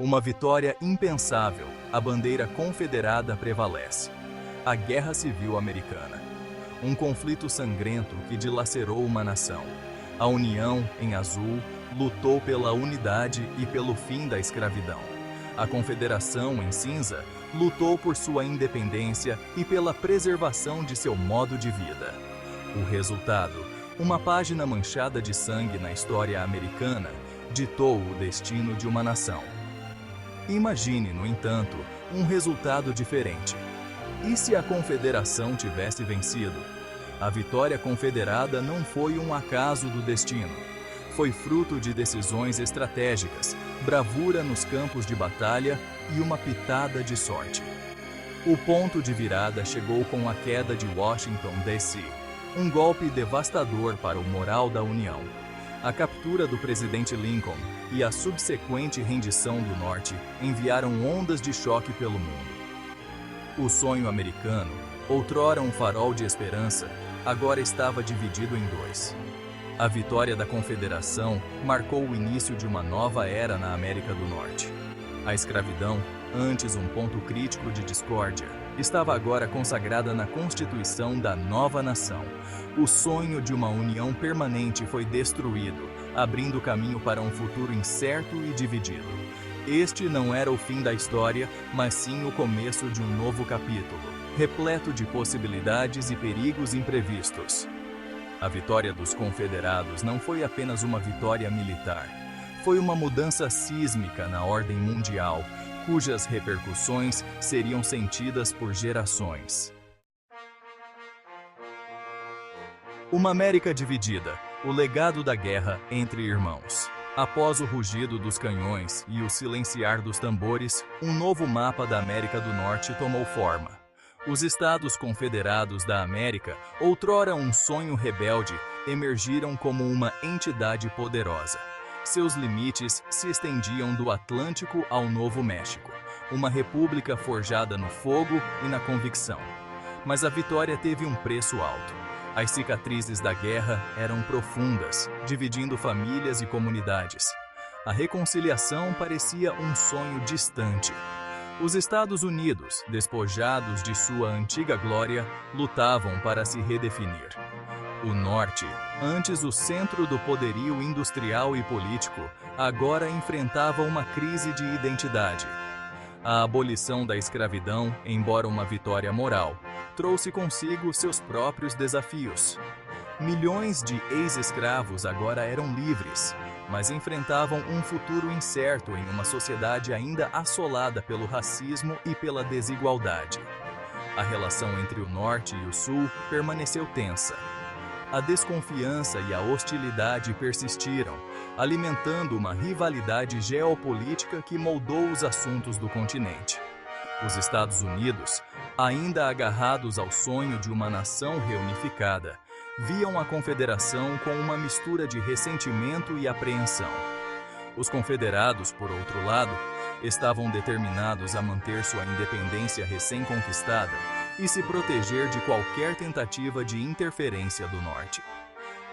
Uma vitória impensável, a bandeira confederada prevalece. A Guerra Civil Americana. Um conflito sangrento que dilacerou uma nação. A União, em azul, lutou pela unidade e pelo fim da escravidão. A Confederação, em cinza, lutou por sua independência e pela preservação de seu modo de vida. O resultado, uma página manchada de sangue na história americana, ditou o destino de uma nação. Imagine, no entanto, um resultado diferente. E se a Confederação tivesse vencido? A vitória confederada não foi um acaso do destino. Foi fruto de decisões estratégicas, bravura nos campos de batalha e uma pitada de sorte. O ponto de virada chegou com a queda de Washington, D.C., um golpe devastador para o moral da União. A captura do presidente Lincoln e a subsequente rendição do Norte enviaram ondas de choque pelo mundo. O sonho americano, outrora um farol de esperança, agora estava dividido em dois. A vitória da Confederação marcou o início de uma nova era na América do Norte. A escravidão, antes um ponto crítico de discórdia, estava agora consagrada na Constituição da nova nação. O sonho de uma união permanente foi destruído, abrindo caminho para um futuro incerto e dividido. Este não era o fim da história, mas sim o começo de um novo capítulo, repleto de possibilidades e perigos imprevistos. A vitória dos confederados não foi apenas uma vitória militar. Foi uma mudança sísmica na ordem mundial, cujas repercussões seriam sentidas por gerações. Uma América dividida, o legado da guerra entre irmãos. Após o rugido dos canhões e o silenciar dos tambores, um novo mapa da América do Norte tomou forma. Os Estados Confederados da América, outrora um sonho rebelde, emergiram como uma entidade poderosa. Seus limites se estendiam do Atlântico ao Novo México, uma república forjada no fogo e na convicção. Mas a vitória teve um preço alto. As cicatrizes da guerra eram profundas, dividindo famílias e comunidades. A reconciliação parecia um sonho distante. Os Estados Unidos, despojados de sua antiga glória, lutavam para se redefinir. O Norte, antes o centro do poderio industrial e político, agora enfrentava uma crise de identidade. A abolição da escravidão, embora uma vitória moral, trouxe consigo seus próprios desafios. Milhões de ex-escravos agora eram livres, mas enfrentavam um futuro incerto em uma sociedade ainda assolada pelo racismo e pela desigualdade. A relação entre o Norte e o Sul permaneceu tensa. A desconfiança e a hostilidade persistiram, alimentando uma rivalidade geopolítica que moldou os assuntos do continente. Os Estados Unidos, ainda agarrados ao sonho de uma nação reunificada, viam a Confederação com uma mistura de ressentimento e apreensão. Os confederados, por outro lado, estavam determinados a manter sua independência recém-conquistada e se proteger de qualquer tentativa de interferência do Norte.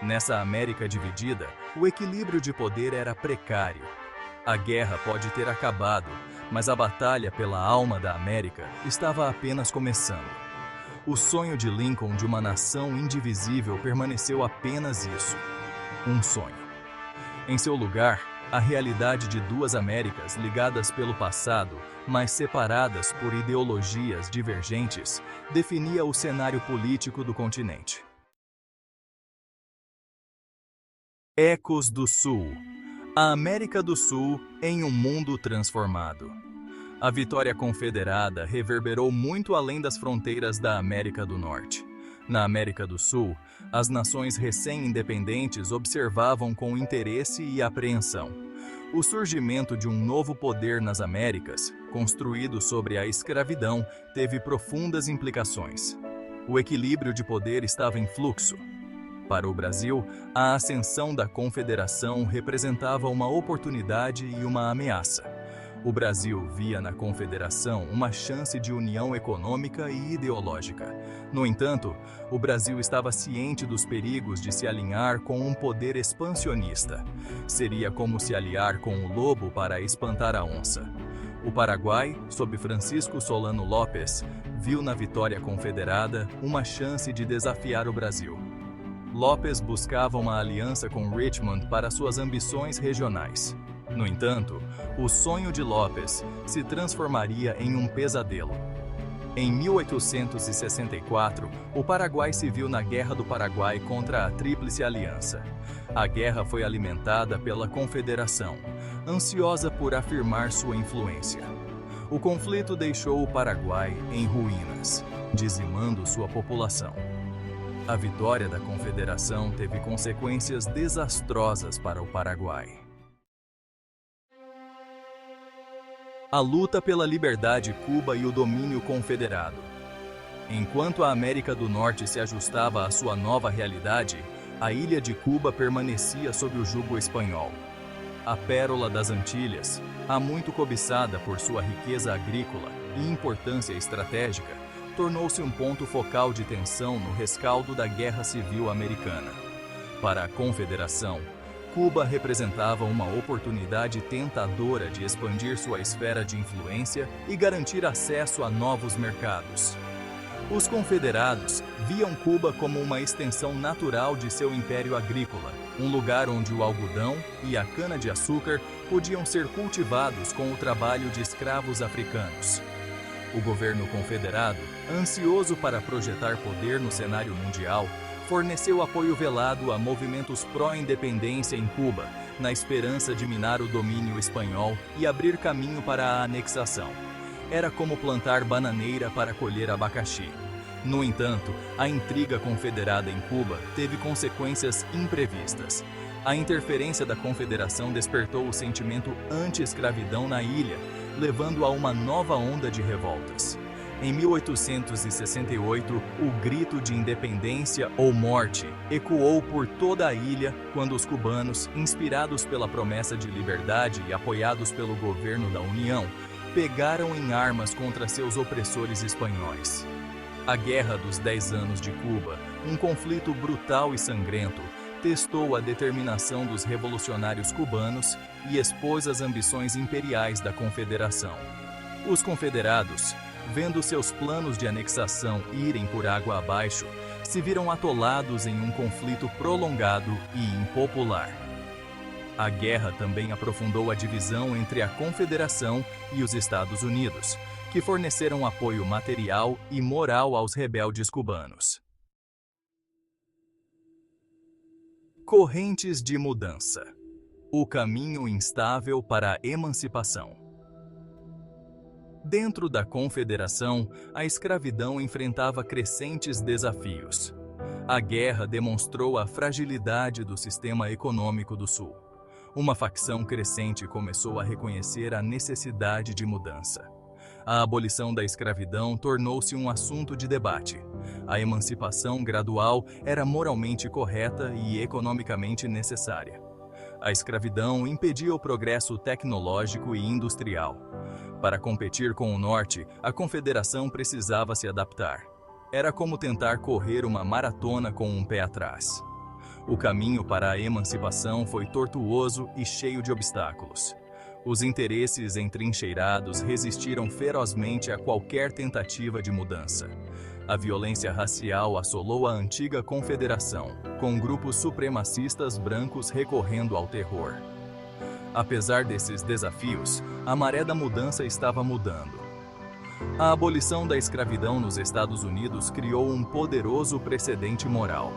Nessa América dividida, o equilíbrio de poder era precário. A guerra pode ter acabado, mas a batalha pela alma da América estava apenas começando. O sonho de Lincoln de uma nação indivisível permaneceu apenas isso, um sonho. Em seu lugar, a realidade de duas Américas ligadas pelo passado, mas separadas por ideologias divergentes, definia o cenário político do continente. Ecos do Sul. A América do Sul em um mundo transformado. A vitória confederada reverberou muito além das fronteiras da América do Norte. Na América do Sul, as nações recém-independentes observavam com interesse e apreensão. O surgimento de um novo poder nas Américas, construído sobre a escravidão, teve profundas implicações. O equilíbrio de poder estava em fluxo. Para o Brasil, a ascensão da Confederação representava uma oportunidade e uma ameaça. O Brasil via na Confederação uma chance de união econômica e ideológica. No entanto, o Brasil estava ciente dos perigos de se alinhar com um poder expansionista. Seria como se aliar com o lobo para espantar a onça. O Paraguai, sob Francisco Solano Lopes, viu na vitória confederada uma chance de desafiar o Brasil. Lopes buscava uma aliança com Richmond para suas ambições regionais. No entanto, o sonho de Lopes se transformaria em um pesadelo. Em 1864, o Paraguai se viu na Guerra do Paraguai contra a Tríplice Aliança. A guerra foi alimentada pela Confederação, ansiosa por afirmar sua influência. O conflito deixou o Paraguai em ruínas, dizimando sua população. A vitória da Confederação teve consequências desastrosas para o Paraguai. A luta pela liberdade Cuba e o domínio confederado. Enquanto a América do Norte se ajustava à sua nova realidade, a ilha de Cuba permanecia sob o jugo espanhol. A pérola das Antilhas, há muito cobiçada por sua riqueza agrícola e importância estratégica, tornou-se um ponto focal de tensão no rescaldo da Guerra Civil Americana. Para a Confederação, Cuba representava uma oportunidade tentadora de expandir sua esfera de influência e garantir acesso a novos mercados. Os confederados viam Cuba como uma extensão natural de seu império agrícola, um lugar onde o algodão e a cana-de-açúcar podiam ser cultivados com o trabalho de escravos africanos. O governo confederado, ansioso para projetar poder no cenário mundial, forneceu apoio velado a movimentos pró-independência em Cuba, na esperança de minar o domínio espanhol e abrir caminho para a anexação. Era como plantar bananeira para colher abacaxi. No entanto, a intriga confederada em Cuba teve consequências imprevistas. A interferência da Confederação despertou o sentimento anti-escravidão na ilha, levando a uma nova onda de revoltas. Em 1868, o grito de independência ou morte ecoou por toda a ilha quando os cubanos, inspirados pela promessa de liberdade e apoiados pelo governo da União, pegaram em armas contra seus opressores espanhóis. A Guerra dos 10 Anos de Cuba, um conflito brutal e sangrento, testou a determinação dos revolucionários cubanos e expôs as ambições imperiais da Confederação. Os confederados, vendo seus planos de anexação irem por água abaixo, se viram atolados em um conflito prolongado e impopular. A guerra também aprofundou a divisão entre a Confederação e os Estados Unidos, que forneceram apoio material e moral aos rebeldes cubanos. Correntes de mudança. O caminho instável para a emancipação. Dentro da Confederação, a escravidão enfrentava crescentes desafios. A guerra demonstrou a fragilidade do sistema econômico do Sul. Uma facção crescente começou a reconhecer a necessidade de mudança. A abolição da escravidão tornou-se um assunto de debate. A emancipação gradual era moralmente correta e economicamente necessária. A escravidão impedia o progresso tecnológico e industrial. Para competir com o Norte, a Confederação precisava se adaptar. Era como tentar correr uma maratona com um pé atrás. O caminho para a emancipação foi tortuoso e cheio de obstáculos. Os interesses entrincheirados resistiram ferozmente a qualquer tentativa de mudança. A violência racial assolou a antiga Confederação, com grupos supremacistas brancos recorrendo ao terror. Apesar desses desafios, a maré da mudança estava mudando. A abolição da escravidão nos Estados Unidos criou um poderoso precedente moral.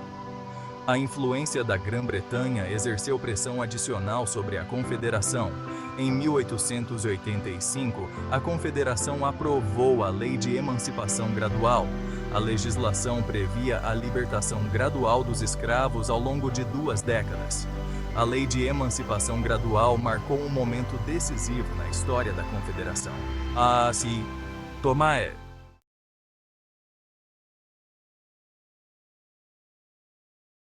A influência da Grã-Bretanha exerceu pressão adicional sobre a Confederação. Em 1885, a Confederação aprovou a Lei de Emancipação Gradual. A legislação previa a libertação gradual dos escravos ao longo de 2 décadas. A Lei de Emancipação Gradual marcou um momento decisivo na história da Confederação. Tomae